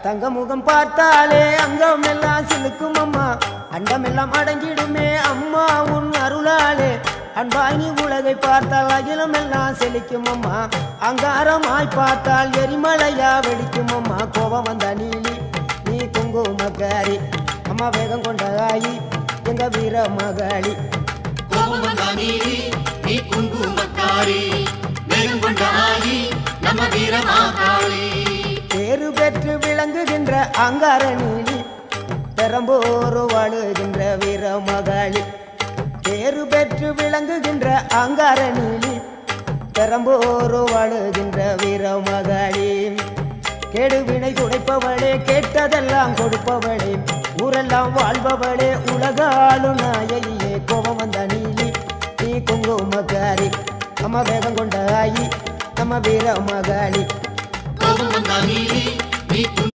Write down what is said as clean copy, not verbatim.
தங்க முகம் பார்த்தாலே அங்கம் எல்லாம் சிலுக்கும் அம்மா, அண்டமெல்லாம் அடங்கிடுமே அம்மா உன் அருளாலே. அன்பாங்கி உலகை பார்த்தால் அகிலம் எல்லாம் செழிக்கும் அம்மா, அங்காரமாய் பார்த்தால் எரிமலையா வெடிக்கும் அம்மா. கோபம் வந்த நீலி நீ குங்குமக்காரி அம்மா, வேகம் கொண்ட ஆயி எங்க வீர மகாளி. கோபம் வந்த நீலி நீ குங்குமக்காரி, வேகம் கொண்ட ஆயி நம்ம வீர மகாளி. பேரு பெற்று விளங்குகின்ற அங்கார நீலி, பெரம்போரு வாழுகின்ற வீர மகாளி. பேரு பெற்று விளங்குகின்ற அங்கார நீலி, பெரம்போரு வாழுகின்ற வீர மகாளி. கேடுவினை துடைப்பவளே, கேட்டதெல்லாம் கொடுப்பவளே, ஊரெல்லாம் வாழ்பவளே, உலகாலும் நாயகியே. கோபம் வந்த நீலி நீ குங்குமக்காரி அம்மா, வேகம் கொண்ட ஆயி நம்ம வீர மகாளி. கோபம் வந்த நீலி நீ